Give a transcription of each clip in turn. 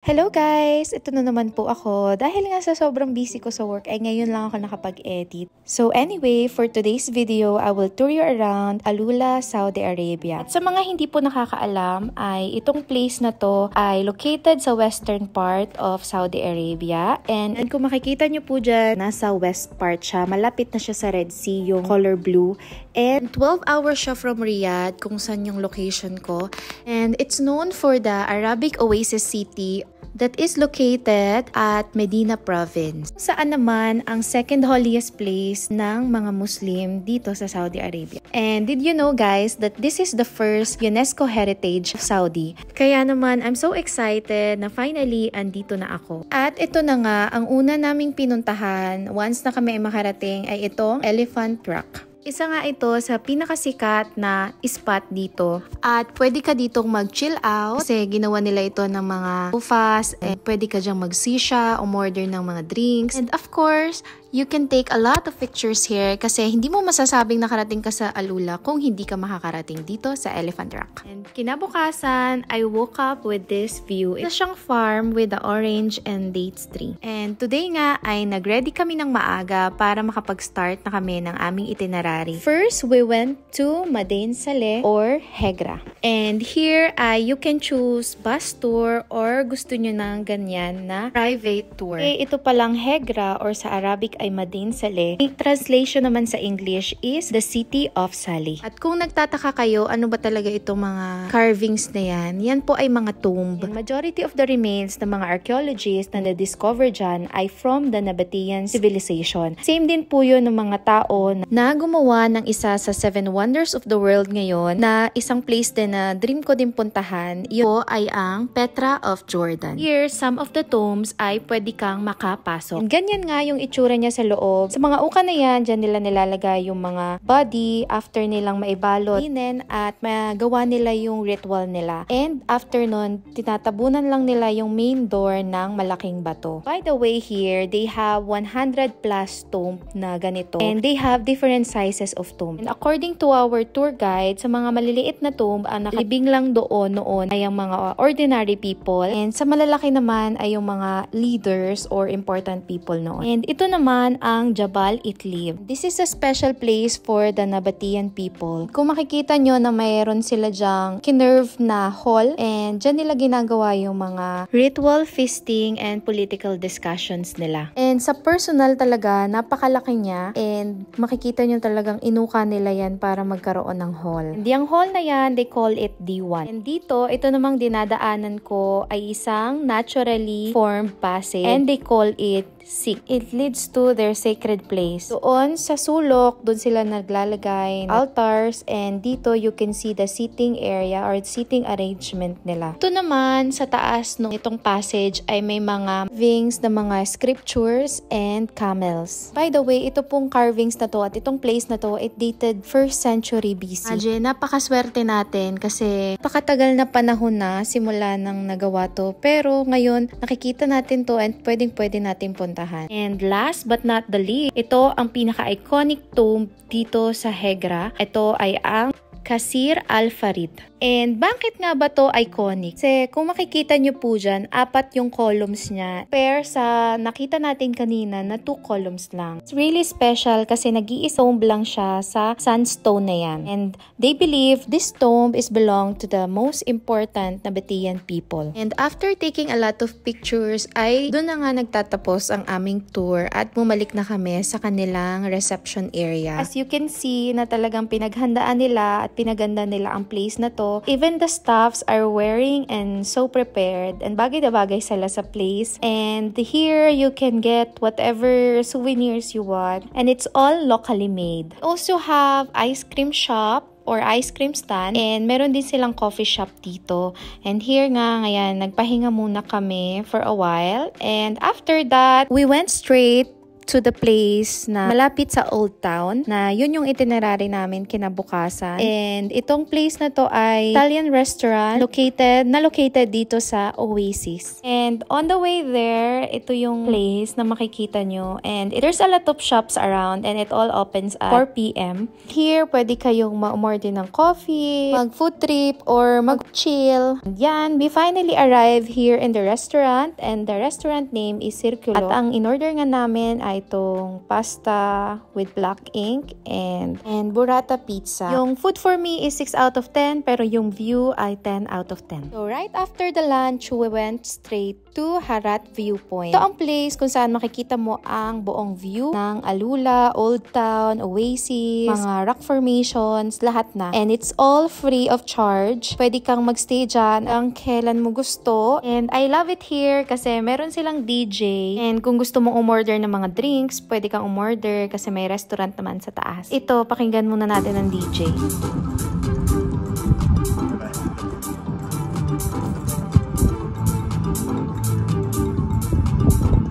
Hello guys! Ito na naman po ako. Dahil nga sa sobrang busy ko sa work ay ngayon lang ako nakapag-edit. So anyway, for today's video, I will tour you around Alula, Saudi Arabia. At sa mga hindi po nakakaalam ay itong place na to ay located sa western part of Saudi Arabia. And kung makikita nyo po dyan, nasa west part siya. Malapit na siya sa Red Sea, yung color blue. And 12 hours siya from Riyadh kung saan yung location ko. And it's known for the Arabic Oasis City that is located at Medina Province. Saan naman ang second holiest place ng mga Muslim dito sa Saudi Arabia. And did you know guys that this is the first UNESCO heritage of Saudi? Kaya naman I'm so excited na finally andito na ako. At ito na nga, ang una naming pinuntahan once na kami makarating ay itong Elephant Rock. Isa nga ito sa pinakasikat na spot dito at pwede ka ditong mag-chill out kasi ginawa nila ito ng mga sofas and pwede ka dyang mag-sisha, umorder ng mga drinks, and of course, you can take a lot of pictures here kasi hindi mo masasabing nakarating ka sa Alula kung hindi ka makakarating dito sa Elephant Rock. And kinabukasan, I woke up with this view. Ito siyang farm with the orange and dates tree. And today nga ay nag-ready kami ng maaga para makapag-start na kami ng aming itinerary. First, we went to Madain Saleh or Hegra. And here, you can choose bus tour or gusto nyo ng ganyan na private tour. Okay, ito palang Hegra or sa Arabic ay Madain Saleh. Ang translation naman sa English is the City of Saleh. At kung nagtataka kayo, ano ba talaga itong mga carvings na yan? Yan po ay mga tomb. And majority of the remains ng mga archaeologists na na-discover dyan ay from the Nabatean civilization. Same din po yun ng mga tao na gumawa ng isa sa 7 wonders of the world ngayon na isang place din na dream ko din puntahan. Yun ay ang Petra of Jordan. Here, some of the tombs ay pwede kang makapasok. And ganyan nga yung itsura niya sa loob. Sa mga uka na yan, dyan nila nilalagay yung mga body after nilang maibalot, linen, at magawa nila yung ritual nila. And after nun, tinatabunan lang nila yung main door ng malaking bato. By the way, here, they have 100 plus tomb na ganito. And they have different sizes of tomb. And according to our tour guide, sa mga maliliit na tomb, ang nakalibing lang doon noon ay ang mga ordinary people. And sa malalaki naman ay yung mga leaders or important people noon. And ito naman ang Jabal Itlib. This is a special place for the Nabatean people. Kung makikita nyo na mayroon sila dyang kinerve na hall and dyan nila ginagawa yung mga ritual feasting and political discussions nila. And sa personal talaga, napakalaki niya and makikita nyo talagang inuka nila yan para magkaroon ng hall. And yung hall na yan, they call it D1. And dito, ito namang dinadaanan ko ay isang naturally formed passage and they call it Sikh. It leads to their sacred place. Doon sa sulok, doon sila naglalagay altars and dito you can see the seating area or seating arrangement nila. Ito naman sa taas ng itong passage ay may mga carvings na mga scriptures and camels. By the way, ito pong carvings na to at itong place na to, it dated 1st century BC. Napakaswerte natin kasi pakatagal na panahon na simula nang nagawa to. Pero ngayon, nakikita natin to and pwedeng-pwede natin punta. And last but not the least, ito ang pinaka-iconic tomb dito sa Hegra. Ito ay ang Qasr al-Farid. And bakit nga ba to iconic? Kasi kung makikita nyo po dyan, 4 yung columns niya. Pair sa nakita natin kanina na 2 columns lang. It's really special kasi nag-i-tomb lang siya sa sandstone na yan. And they believe this tomb is belong to the most important Nabatean people. And after taking a lot of pictures, ay doon na nga nagtatapos ang aming tour at bumalik na kami sa kanilang reception area. As you can see na talagang pinaghandaan nila at pinaganda nila ang place na to. Even the staffs are wearing and so prepared and bagay na bagay sila sa place. And here you can get whatever souvenirs you want and it's all locally made. Also have ice cream shop or ice cream stand and meron din silang coffee shop dito. And here nga ngayon nagpahinga muna kami for a while and after that we went straight to the place na malapit sa Old Town, na yun yung itinerary namin kinabukasan. And itong place na to ay Italian restaurant located dito sa Oasis. And on the way there, ito yung place na makikita nyo. And there's a lot of shops around and it all opens at 4 p.m. Here, pwede kayong ma-order ng coffee, mag-food trip, or mag-chill. And yan, we finally arrived here in the restaurant and the restaurant name is Circulo. At ang in-order nga namin ay itong pasta with black ink and burrata pizza. Yung food for me is 6 out of 10 pero yung view ay 10 out of 10. So right after the lunch, we went straight to Harat Viewpoint. Ito ang place kung saan makikita mo ang buong view ng Alula, Old Town, Oasis, mga rock formations, lahat na. And it's all free of charge. Pwede kang magstay dyan ang kailan mo gusto. And I love it here kasi meron silang DJ. And kung gusto mong umorder ng mga drinks, pwede kang umorder kasi may restaurant naman sa taas. Ito, pakinggan muna natin ang DJ.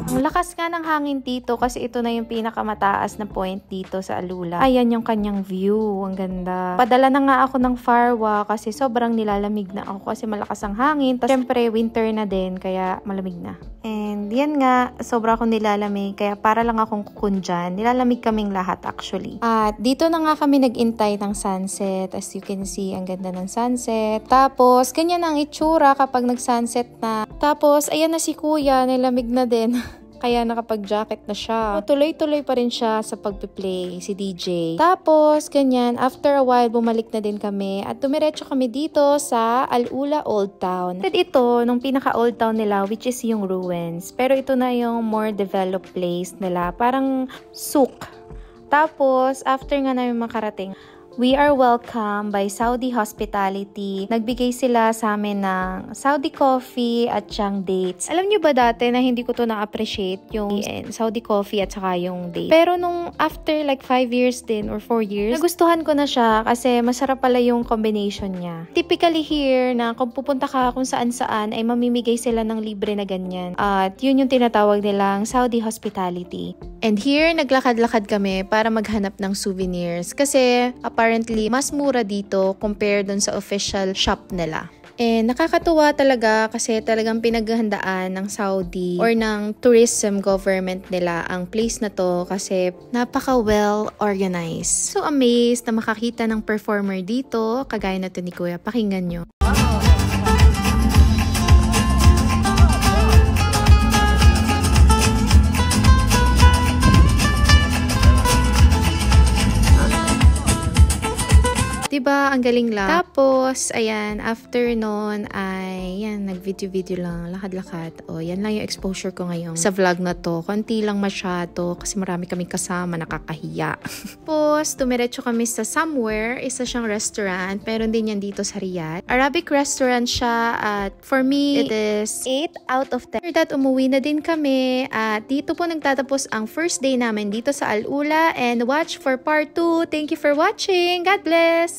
Ang lakas nga ng hangin dito kasi ito na yung pinakamataas na point dito sa Alula. Ayan yung kanyang view. Ang ganda. Padala na nga ako ng farwa kasi sobrang nilalamig na ako kasi malakas ang hangin. Tapos syempre winter na din kaya malamig na. And yan nga, sobra akong nilalamig kaya para lang akong kukun dyan. Nilalamig kaming lahat actually. At dito na nga kami nag-intay ng sunset. As you can see, ang ganda ng sunset. Tapos, ganyan ang itsura kapag nag-sunset na. Tapos, ayan na si kuya, nilamig na din. Kaya nakapag-jacket na siya. Tuloy-tuloy pa rin siya sa pagpe-play, si DJ. Tapos, ganyan, after a while, bumalik na din kami at dumiretso kami dito sa Alula Old Town. At ito, nung pinaka-Old Town nila, which is yung ruins. Pero ito na yung more developed place nila. Parang souk. Tapos, after nga namin makarating, we are welcomed by Saudi Hospitality. Nagbigay sila sa amin ng Saudi coffee at siyang dates. Alam niyo ba dati na hindi ko to na-appreciate yung Saudi coffee at saka yung dates. Pero nung after like 5 years din or 4 years, nagustuhan ko na siya kasi masarap pala yung combination niya. Typically here na kung pupunta ka kung saan-saan ay mamimigay sila ng libre na ganyan. At yun yung tinatawag nilang Saudi Hospitality. And here, naglakad-lakad kami para maghanap ng souvenirs kasi apparently, mas mura dito compared dun sa official shop nila. And nakakatuwa talaga kasi talagang pinaghahandaan ng Saudi or ng tourism government nila ang place na to kasi napaka well organized. So amazed na makakita ng performer dito, kagaya na to ni Kuya. Pakinggan nyo. Diba? Ang galing lang. Tapos, ayan, after nun ay, yan, nag-video-video lang, lakad-lakad. O, yan lang yung exposure ko ngayon sa vlog na to. Konti lang masyado kasi marami kaming kasama, nakakahiya. Tapos, tumiretso kami sa somewhere, isa siyang restaurant. Meron din yan dito sa Riyadh. Arabic restaurant siya at for me, it is 8 out of 10. After that, umuwi na din kami at dito po nagtatapos ang first day namin dito sa Alula and watch for part 2. Thank you for watching. God bless!